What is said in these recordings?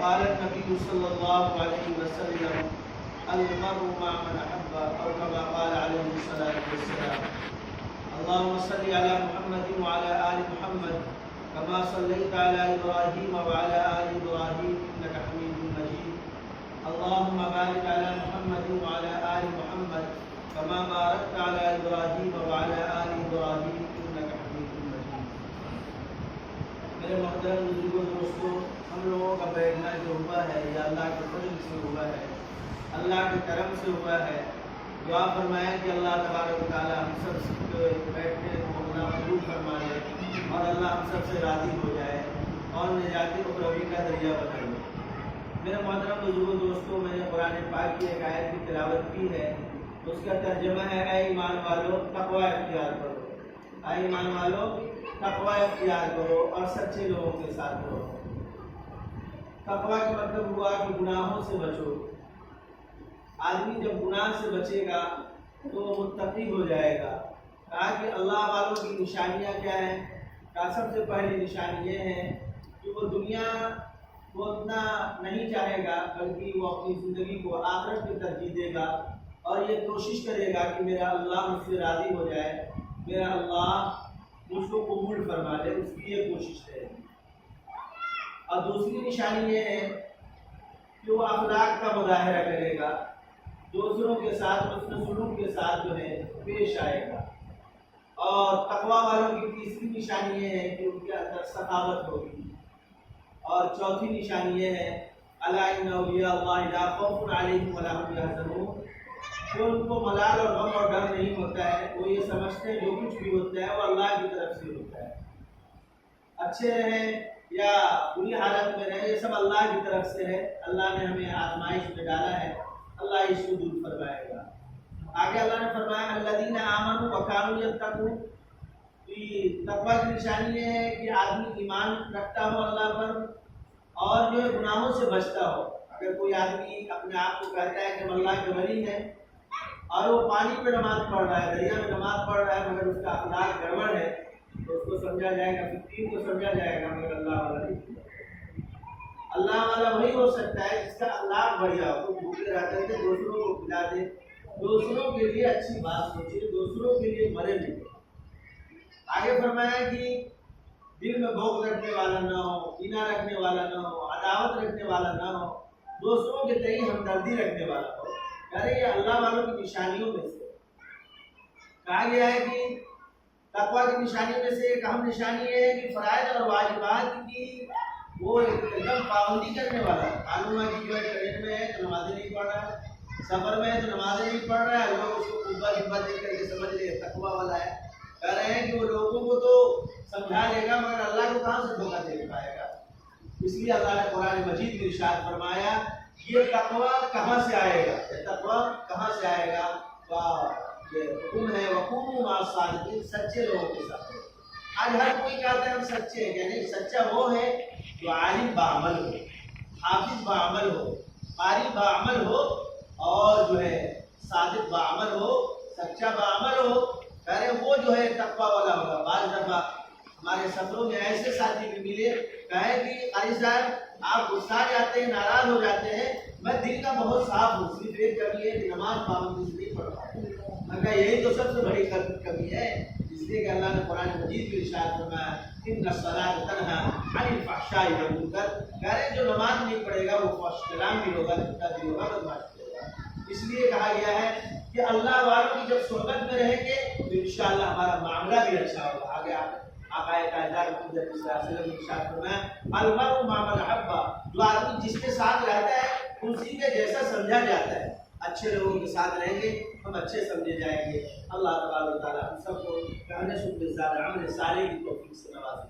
وقال النبي صلى الله عليه وسلم المرء مع من أحب أو كما قال عليه الصلاة والسلام. اللهم صل على محمد وعلى آل محمد كما صليت على إبراهيم وعلى آل إبراهيم إنك حميد مجيد. اللهم بارك على محمد وعلى آل محمد كما باركت على إبراهيم وعلى آل إبراهيم إنك حميد مجيد. میرے محترم بزرگوں دوستوں، ہم لوگوں کا بیٹھنا جو ہوا ہے یہ اللہ کے فضل سے ہوا ہے، اللہ کے کرم سے ہوا ہے. دعا فرمائیں کہ اللہ تبارک و تعالی ہم سب کے بیٹھنے کو قبول فرما لے اور اللہ ہم سب سے راضی ہو جائے اور نجات اخروی کا ذریعہ بنا لے. میرے محترم بزرگوں دوستوں، میں نے قرآن پاک کی ایک آیت کی تلاوت کی ہے. اس کا ترجمہ ہے اے ایمان والو تقوی اختیار کرو. اے ایمان والو تقوی اختیار کرو اور سچے لوگوں کے ساتھ رہو. تقوی کا مطلب ہوا کہ گناہوں سے بچو. آدمی جب گناہ سے بچے گا تو وہ متقی ہو جائے گا. کہا کہ اللہ والوں کی نشانیاں کیا ہیں؟ کہا سب سے پہلی نشانی یہ ہے کہ وہ دنیا کو اتنا نہیں چاہے گا بلکہ وہ اپنی زندگی کو آخرت کی ترجیح دے گا اور یہ کوشش کرے گا کہ میرا اللہ مجھ سے راضی ہو جائے، میرا اللہ مجھ کو قبول فرما لے. اس کی یہ کوشش ہے. اور دوسری نشانی یہ ہے کہ وہ اخلاق کا مظاہرہ کرے گا، دوسروں کے ساتھ حسن سلوک کے ساتھ جو ہے پیش آئے گا. اور تقوی والوں کی تیسری نشانی یہ ہے کہ ان کے اندر سخاوت ہوگی. اور چوتھی نشانی یہ ہے الا ان اولیاء اللہ لا خوف علیہم ولا هم يحزنون، جو ان کو ملال اور غم اور ڈر نہیں ہوتا ہے. وہ یہ سمجھتے ہیں جو کچھ بھی ہوتا ہے وہ اللہ کی طرف سے ہوتا ہے. اچھے رہیں یا بری حالت میں رہیں یہ سب اللہ کی طرف سے ہے. اللہ نے ہمیں آزمائش میں ڈالا ہے، اللہ اس کو دور فرمائے گا. آگے اللہ نے فرمایا الذین آمنوا وکانوا یتقون. تقوی کی نشانی یہ ہے کہ آدمی ایمان رکھتا ہو اللہ پر اور جو ہے گناہوں سے بچتا ہو. اگر کوئی آدمی اپنے آپ کو کہتا ہے کہ ہم اللہ کے ولی ہیں اور وہ پانی پہ نماز پڑھ رہا ہے، دریا میں نماز پڑھ رہا ہے، مگر اس کا اخلاق گڑبڑ ہے تو اس کو سمجھا جائے گا، فقیر کو سمجھا جائے گا، مگر اللہ والا نہیں. اللہ والا وہی ہو سکتا ہے جس کا اخلاق بڑھیا ہو. بھوکے رہتے تھے دوسروں کو کھلا دے، دوسروں کے لیے اچھی بات سوچے، دوسروں کے لیے مرے نہیں. آگے فرمایا کہ دل میں بغض رکھنے والا نہ ہو، کینہ رکھنے والا نہ ہو، عداوت رکھنے والا نہ ہو، دوسروں کے تئیں ہمدردی رکھنے والا ہو. کہہ رہے یہ اللہ والوں کی نشانیوں میں سے کہا گیا ہے. کہ تقوی کی نشانی میں سے ایک اہم نشانی یہ ہے کہ فرائض اور واجبات کی وہ ایک دم پابندی کرنے والا. معلوم ہے کہ جو ٹرین میں ہے تو نمازیں نہیں پڑھ رہا ہے، سفر میں ہے تو نمازیں نہیں پڑھ رہا ہے، لوگ اس کو اوپر ہمت دیکھ کر کے سمجھ لے تقوی والا ہے. کہہ رہے ہیں کہ وہ لوگوں کو تو سمجھا لے گا مگر اللہ کو کہاں سے دھوکہ دے پائے گا. اس لیے اللہ نے قرآن مجید میں ارشاد فرمایا یہ تقوی کہاں سے آئے گا؟ یہ تقوی کہاں سے آئے گا؟ یہ حکم ہے وقوموا مع الصادقین، سچے لوگوں کے ساتھ. آج ہر کوئی کہتا ہے ہم سچے ہیں. یعنی سچا وہ ہے جو عالم بعمل ہو، حافظ بعمل ہو، قاری بعمل ہو اور جو ہے صادق بعمل ہو، سچا بعمل ہو. کہہ رہے وہ جو ہے تقوی والا ہوگا. بعض دفعہ ہمارے سفروں میں ایسے ساتھی بھی ملے، کہے کہ قاری صاحب آپ غصہ جاتے ہیں، ناراض ہو جاتے ہیں، میں دل کا بہت صاف ہوں، صرف ایک کمی ہے کہ نماز پابندی سے نہیں پڑھ پاتا. میں کہا یہی تو سب سے بڑی کمی ہے. اس لیے کہ اللہ نے قرآن مجید میں ارشاد فرمایا ان الصلاۃ تنہی عن الفحشاء والمنکر. کہہ رہے ہیں جو نماز نہیں پڑھے گا وہ فحش کلام بھی ہوگا، لکھتا بھی ہوگا، بدمعاش بھی ہوگا. اس لیے کہا گیا ہے کہ اللہ والوں کی جب صحبت میں رہیں گے تو انشاءاللہ ہمارا معاملہ بھی اچھا ہوگا. آگے آقا کائنات محمد صلی اللہ علیہ وسلم نے ارشاد فرمایا المرء مع من احب. جو آدمی جس کے ساتھ رہتا ہے اسی کے جیسا سمجھا جاتا ہے. اچھے لوگوں کے ساتھ رہیں گے ہم اچھے سمجھے جائیں گے. اللہ تبارک و تعالیٰ ہم سب کو کہنے سننے زیادہ عمل صالح کی توفیق سے نوازے.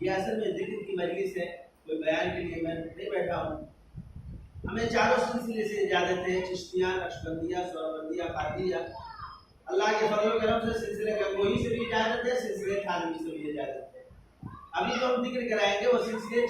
یہ اصل میں ذکر کی مجلس ہے، کوئی بیان کے لیے میں نہیں بیٹھا ہوں. ہمیں چاروں سلسلے سے اجازت ہے، چشتیہ، نقشبندیہ، سہروردیہ، قادریہ. اللہ کے فضل و کرم سے سلسلے گنگوہی سے بھی اجازت ہے، سلسلے تھانوی سے بھی اجازت ہے. ابھی جو ہم ذکر کرائیں گے وہ سلسلے